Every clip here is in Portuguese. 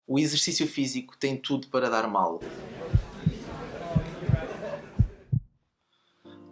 O exercício físico tem tudo para dar mal.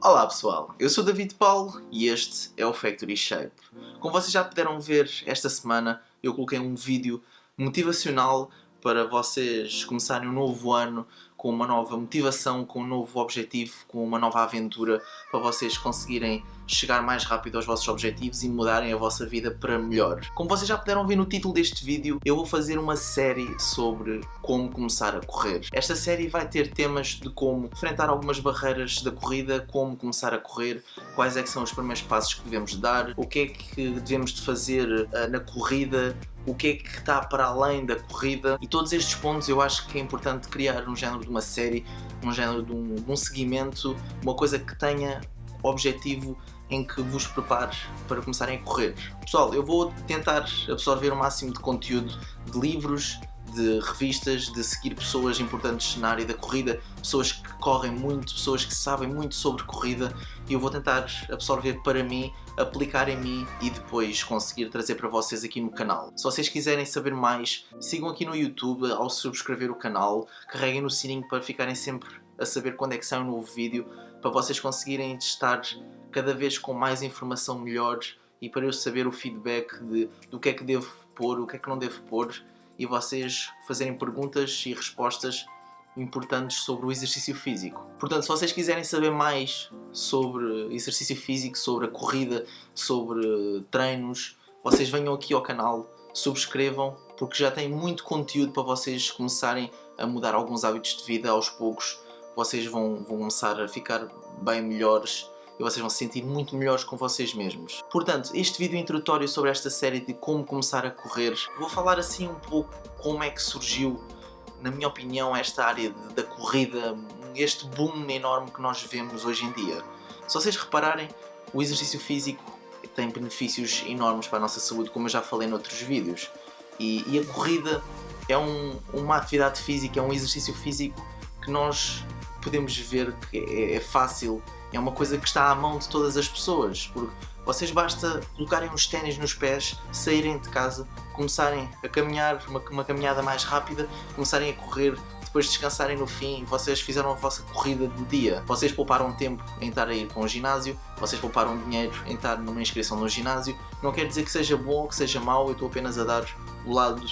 Olá pessoal, eu sou David Paulo e este é o Factory Shape. Como vocês já puderam ver, esta semana eu coloquei um vídeo motivacional para vocês começarem um novo ano com uma nova motivação, com um novo objetivo, com uma nova aventura, para vocês conseguirem chegar mais rápido aos vossos objetivos e mudarem a vossa vida para melhor. Como vocês já puderam ver no título deste vídeo, eu vou fazer uma série sobre como começar a correr. Esta série vai ter temas de como enfrentar algumas barreiras da corrida, como começar a correr, quais é que são os primeiros passos que devemos dar, o que é que devemos de fazer na corrida, o que é que está para além da corrida, e todos estes pontos eu acho que é importante criar um género de uma série, um género de um seguimento, uma coisa que tenha objetivo em que vos prepare para começarem a correr. Pessoal, eu vou tentar absorver o máximo de conteúdo de livros, de revistas, de seguir pessoas importantes na área da corrida, pessoas que correm muito, pessoas que sabem muito sobre corrida, e eu vou tentar absorver para mim, aplicar em mim e depois conseguir trazer para vocês aqui no canal. Se vocês quiserem saber mais, sigam aqui no YouTube ao subscrever o canal, carreguem no sininho para ficarem sempre a saber quando é que sai um novo vídeo, para vocês conseguirem estar cada vez com mais informação melhor e para eu saber o feedback do que é que devo pôr, o que é que não devo pôr, e vocês fazerem perguntas e respostas importantes sobre o exercício físico. Portanto, se vocês quiserem saber mais sobre exercício físico, sobre a corrida, sobre treinos, vocês venham aqui ao canal, subscrevam, porque já tem muito conteúdo para vocês começarem a mudar alguns hábitos de vida aos poucos. Vocês vão começar a ficar bem melhores e vocês vão se sentir muito melhores com vocês mesmos. Portanto, este vídeo introdutório sobre esta série de como começar a correr, vou falar assim um pouco como é que surgiu, na minha opinião, esta área da corrida, este boom enorme que nós vemos hoje em dia. Se vocês repararem, o exercício físico tem benefícios enormes para a nossa saúde, como eu já falei noutros vídeos. E a corrida é uma atividade física, é um exercício físico que nós podemos ver que é fácil, é uma coisa que está à mão de todas as pessoas, porque vocês basta colocarem uns ténis nos pés, saírem de casa, começarem a caminhar, uma caminhada mais rápida, começarem a correr, depois descansarem no fim e vocês fizeram a vossa corrida do dia. Vocês pouparam tempo em estar a ir para um ginásio, vocês pouparam dinheiro em estar numa inscrição no ginásio. Não quer dizer que seja bom ou que seja mau, eu estou apenas a dar o lado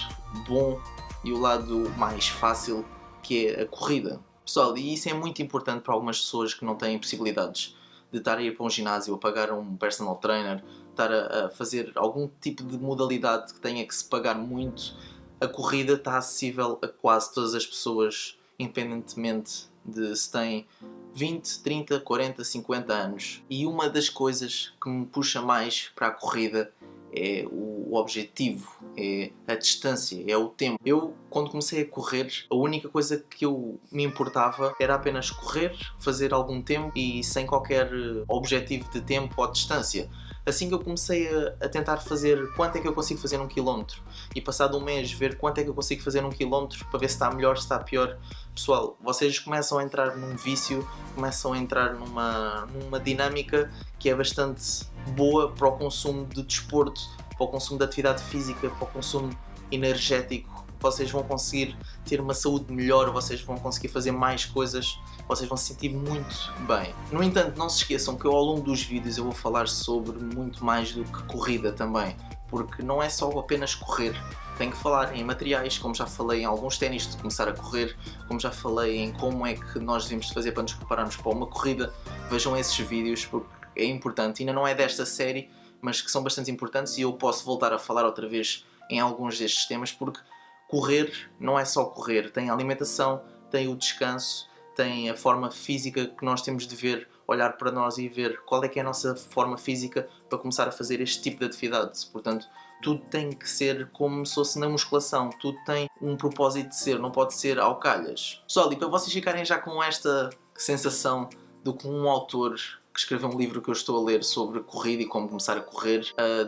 bom e o lado mais fácil, que é a corrida. Pessoal, e isso é muito importante para algumas pessoas que não têm possibilidades de estar a ir para um ginásio, a pagar um personal trainer, estar a fazer algum tipo de modalidade que tenha que se pagar muito. A corrida está acessível a quase todas as pessoas, independentemente de se têm 20, 30, 40, 50 anos. E uma das coisas que me puxa mais para a corrida é o objetivo, é a distância, é o tempo. Eu, quando comecei a correr, a única coisa que eu me importava era apenas correr, fazer algum tempo e sem qualquer objetivo de tempo ou distância. Assim que eu comecei a tentar fazer quanto é que eu consigo fazer num quilómetro, e passado um mês ver quanto é que eu consigo fazer num quilómetro para ver se está melhor, se está pior, pessoal, vocês começam a entrar num vício, começam a entrar numa dinâmica que é bastante boa para o consumo de desporto, para o consumo de atividade física, para o consumo energético. Vocês vão conseguir ter uma saúde melhor, vocês vão conseguir fazer mais coisas, vocês vão se sentir muito bem. No entanto, não se esqueçam que eu, ao longo dos vídeos eu vou falar sobre muito mais do que corrida também, porque não é só apenas correr. Tenho que falar em materiais, como já falei em alguns ténis de começar a correr, como já falei em como é que nós devemos fazer para nos prepararmos para uma corrida. Vejam esses vídeos porque é importante, ainda não é desta série, mas que são bastante importantes, e eu posso voltar a falar outra vez em alguns destes temas, porque correr não é só correr, tem a alimentação, tem o descanso, tem a forma física que nós temos de ver, olhar para nós e ver qual é que é a nossa forma física para começar a fazer este tipo de atividade. Portanto, tudo tem que ser como se fosse na musculação, tudo tem um propósito de ser, não pode ser ao calhas. Pessoal, e para vocês ficarem já com esta sensação do que um autor que escreveu um livro que eu estou a ler sobre corrida e como começar a correr,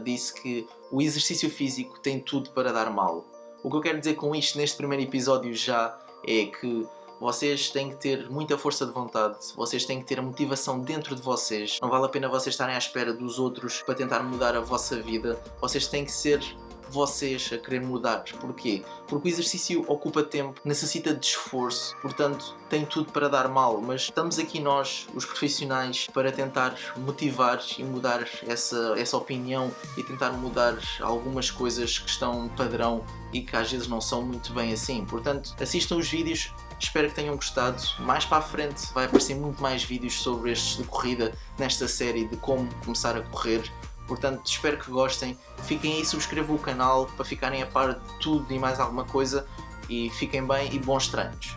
disse que o exercício físico tem tudo para dar mal. O que eu quero dizer com isto neste primeiro episódio já é que vocês têm que ter muita força de vontade, vocês têm que ter a motivação dentro de vocês. Não vale a pena vocês estarem à espera dos outros para tentar mudar a vossa vida. Vocês têm que ser vocês a querer mudar. Porquê? Porque o exercício ocupa tempo, necessita de esforço, portanto tem tudo para dar mal, mas estamos aqui nós, os profissionais, para tentar motivar e mudar essa opinião e tentar mudar algumas coisas que estão padrão e que às vezes não são muito bem assim. Portanto, assistam os vídeos, espero que tenham gostado. Mais para a frente vai aparecer muito mais vídeos sobre estes de corrida nesta série de como começar a correr. Portanto, espero que gostem. Fiquem aí, subscrevam o canal para ficarem a par de tudo e mais alguma coisa. E fiquem bem e bons treinos.